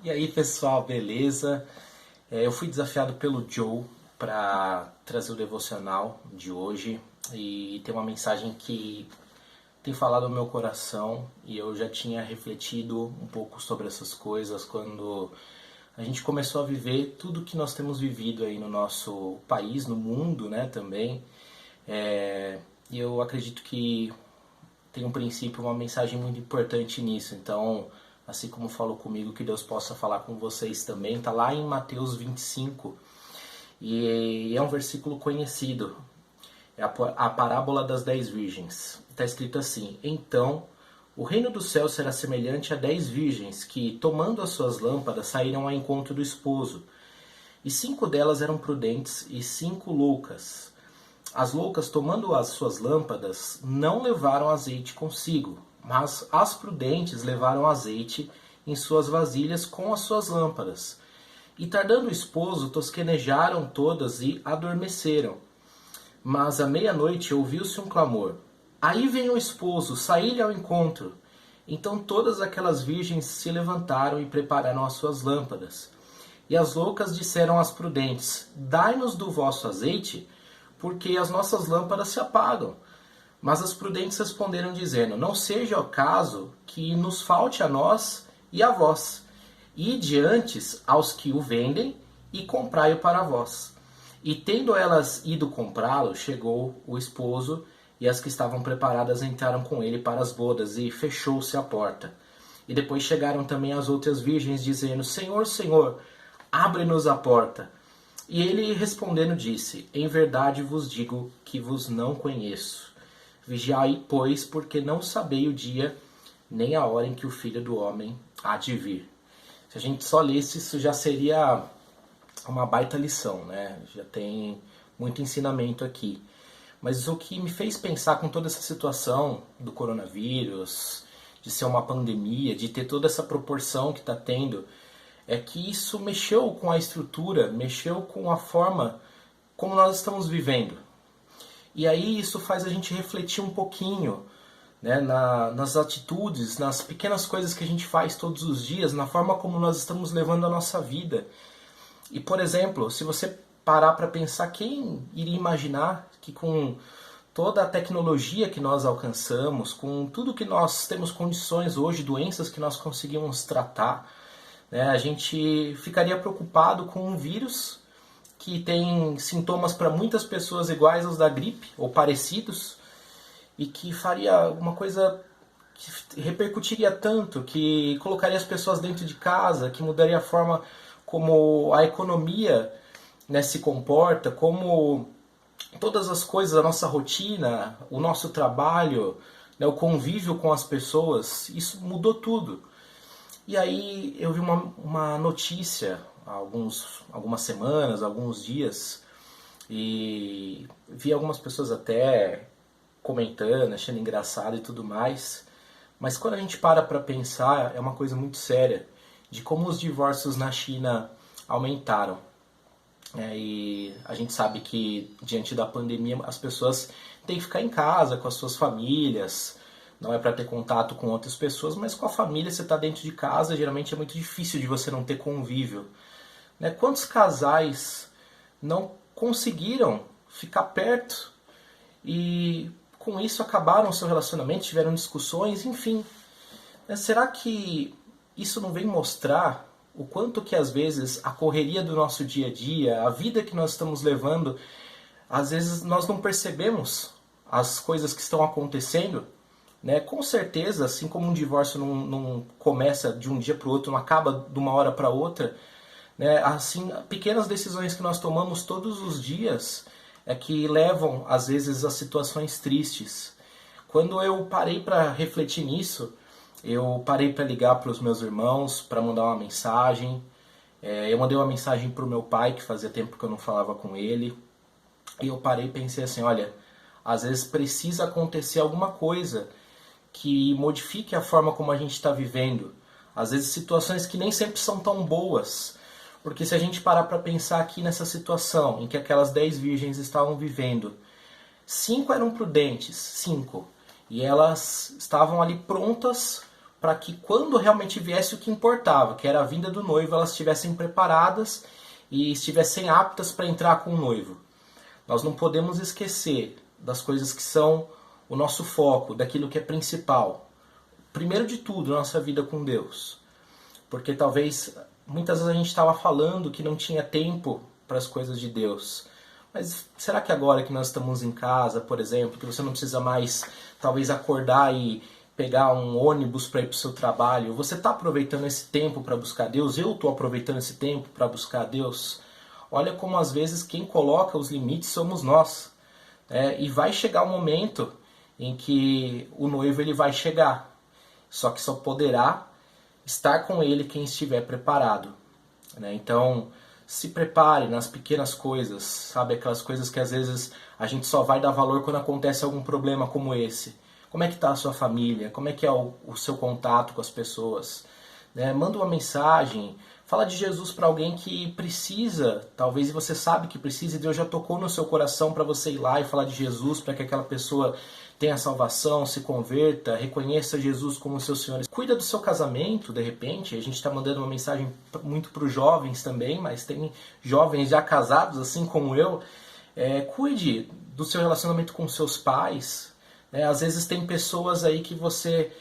E aí pessoal, beleza? Eu fui desafiado pelo Joe para trazer o devocional de hoje e tem uma mensagem que tem falado no meu coração e eu já tinha refletido um pouco sobre essas coisas quando a gente começou a viver tudo que nós temos vivido aí no nosso país, no mundo, né, também. E eu acredito que tem um princípio, uma mensagem muito importante nisso. Então, assim como falou comigo, que Deus possa falar com vocês também. Está lá em Mateus 25 e é um versículo conhecido. É a parábola das 10 virgens. Está escrito assim: Então, o reino do céu será semelhante a 10 virgens que, tomando as suas lâmpadas, saíram ao encontro do esposo. E 5 delas eram prudentes e 5 loucas. As loucas, tomando as suas lâmpadas, não levaram azeite consigo, mas as prudentes levaram azeite em suas vasilhas com as suas lâmpadas. E tardando o esposo, tosquenejaram todas e adormeceram. Mas à meia-noite ouviu-se um clamor: Aí vem o esposo, saí-lhe ao encontro. Então todas aquelas virgens se levantaram e prepararam as suas lâmpadas. E as loucas disseram às prudentes: Dai-nos do vosso azeite, porque as nossas lâmpadas se apagam. Mas as prudentes responderam dizendo: Não seja o caso que nos falte a nós e a vós. Ide antes aos que o vendem e comprai-o para vós. E tendo elas ido comprá-lo, chegou o esposo, e as que estavam preparadas entraram com ele para as bodas, e fechou-se a porta. E depois chegaram também as outras virgens, dizendo: Senhor, Senhor, abre-nos a porta. E ele respondendo disse: Em verdade vos digo que vos não conheço. Vigiai, pois, porque não sabei o dia nem a hora em que o Filho do Homem há de vir. Se a gente só lesse, isso já seria uma baita lição, né? Já tem muito ensinamento aqui. Mas o que me fez pensar com toda essa situação do coronavírus, de ser uma pandemia, de ter toda essa proporção que está tendo, é que isso mexeu com a estrutura, mexeu com a forma como nós estamos vivendo. E aí isso faz a gente refletir um pouquinho, né, nas atitudes, nas pequenas coisas que a gente faz todos os dias, na forma como nós estamos levando a nossa vida. E, por exemplo, se você parar para pensar, quem iria imaginar que com toda a tecnologia que nós alcançamos, com tudo que nós temos condições hoje, doenças que nós conseguimos tratar, né, a gente ficaria preocupado com um vírus que tem sintomas para muitas pessoas iguais aos da gripe, ou parecidos, e que faria uma coisa que repercutiria tanto, que colocaria as pessoas dentro de casa, que mudaria a forma como a economia, né, se comporta, como todas as coisas, a nossa rotina, o nosso trabalho, né, o convívio com as pessoas, isso mudou tudo. E aí eu vi uma notícia há algumas semanas, alguns dias, e vi algumas pessoas até comentando, achando engraçado e tudo mais. Mas quando a gente para pensar, é uma coisa muito séria, de como os divórcios na China aumentaram. E a gente sabe que diante da pandemia as pessoas têm que ficar em casa com as suas famílias, não é para ter contato com outras pessoas, mas com a família você está dentro de casa, geralmente é muito difícil de você não ter convívio. Né? Quantos casais não conseguiram ficar perto e com isso acabaram o seu relacionamento, tiveram discussões, enfim. Será que isso não vem mostrar o quanto que às vezes a correria do nosso dia a dia, a vida que nós estamos levando, às vezes nós não percebemos as coisas que estão acontecendo? Né? Com certeza, assim como um divórcio não começa de um dia para o outro, não acaba de uma hora para outra, né? Assim, pequenas decisões que nós tomamos todos os dias é que levam, às vezes, a situações tristes. Quando eu parei para refletir nisso, eu parei para ligar para os meus irmãos, para mandar uma mensagem. Eu mandei uma mensagem para o meu pai, que fazia tempo que eu não falava com ele. E eu parei e pensei assim, olha, às vezes precisa acontecer alguma coisa que modifique a forma como a gente está vivendo. Às vezes situações que nem sempre são tão boas. Porque se a gente parar para pensar aqui nessa situação em que aquelas 10 virgens estavam vivendo, 5 eram prudentes, 5. E elas estavam ali prontas para que quando realmente viesse o que importava, que era a vinda do noivo, elas estivessem preparadas e estivessem aptas para entrar com o noivo. Nós não podemos esquecer das coisas que são o nosso foco, daquilo que é principal. Primeiro de tudo, nossa vida com Deus. Porque talvez, muitas vezes a gente estava falando que não tinha tempo para as coisas de Deus. Mas será que agora que nós estamos em casa, por exemplo, que você não precisa mais talvez acordar e pegar um ônibus para ir para o seu trabalho, você está aproveitando esse tempo para buscar Deus? Eu estou aproveitando esse tempo para buscar Deus? Olha como às vezes quem coloca os limites somos nós. E vai chegar um momento em que o noivo ele vai chegar. Só que só poderá estar com ele quem estiver preparado. Então, se prepare nas pequenas coisas, sabe? Aquelas coisas que às vezes a gente só vai dar valor quando acontece algum problema como esse. Como é que está a sua família? Como é que é o seu contato com as pessoas? Manda uma mensagem, fala de Jesus para alguém que precisa, talvez você sabe que precisa, e Deus já tocou no seu coração para você ir lá e falar de Jesus, para que aquela pessoa tenha salvação, se converta, reconheça Jesus como seu Senhor. Cuida do seu casamento, de repente, a gente está mandando uma mensagem muito para os jovens também, mas tem jovens já casados, assim como eu. Cuide do seu relacionamento com seus pais. Às vezes tem pessoas aí que você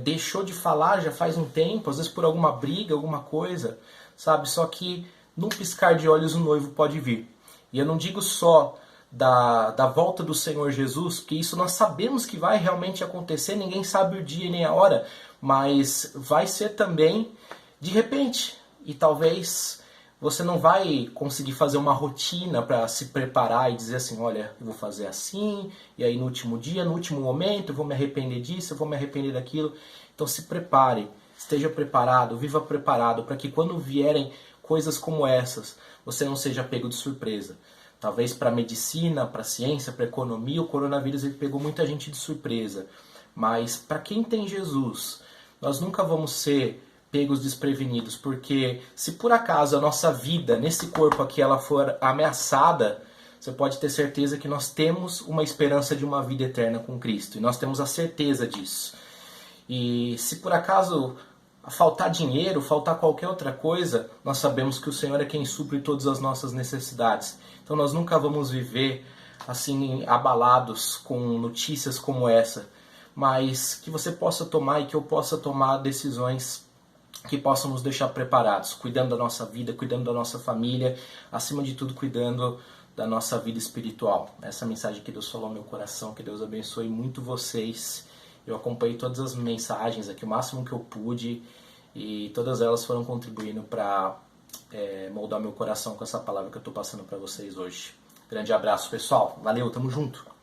deixou de falar já faz um tempo, às vezes por alguma briga, alguma coisa, sabe? Só que num piscar de olhos o noivo pode vir. E eu não digo só da volta do Senhor Jesus, porque isso nós sabemos que vai realmente acontecer, ninguém sabe o dia nem a hora, mas vai ser também de repente. E talvez você não vai conseguir fazer uma rotina para se preparar e dizer assim, olha, eu vou fazer assim, e aí no último dia, no último momento, eu vou me arrepender disso, eu vou me arrepender daquilo. Então se prepare, esteja preparado, viva preparado, para que quando vierem coisas como essas, você não seja pego de surpresa. Talvez para a medicina, para a ciência, para a economia, o coronavírus ele pegou muita gente de surpresa. Mas para quem tem Jesus, nós nunca vamos ser pegos desprevenidos, porque se por acaso a nossa vida nesse corpo aqui ela for ameaçada, você pode ter certeza que nós temos uma esperança de uma vida eterna com Cristo, e nós temos a certeza disso. E se por acaso faltar dinheiro, faltar qualquer outra coisa, nós sabemos que o Senhor é quem supre todas as nossas necessidades. Então nós nunca vamos viver assim abalados com notícias como essa, mas que você possa tomar e que eu possa tomar decisões que possam nos deixar preparados, cuidando da nossa vida, cuidando da nossa família, acima de tudo cuidando da nossa vida espiritual. Essa mensagem que Deus falou ao meu coração, que Deus abençoe muito vocês. Eu acompanhei todas as mensagens aqui, o máximo que eu pude, e todas elas foram contribuindo para moldar meu coração com essa palavra que eu estou passando para vocês hoje. Grande abraço, pessoal. Valeu, tamo junto.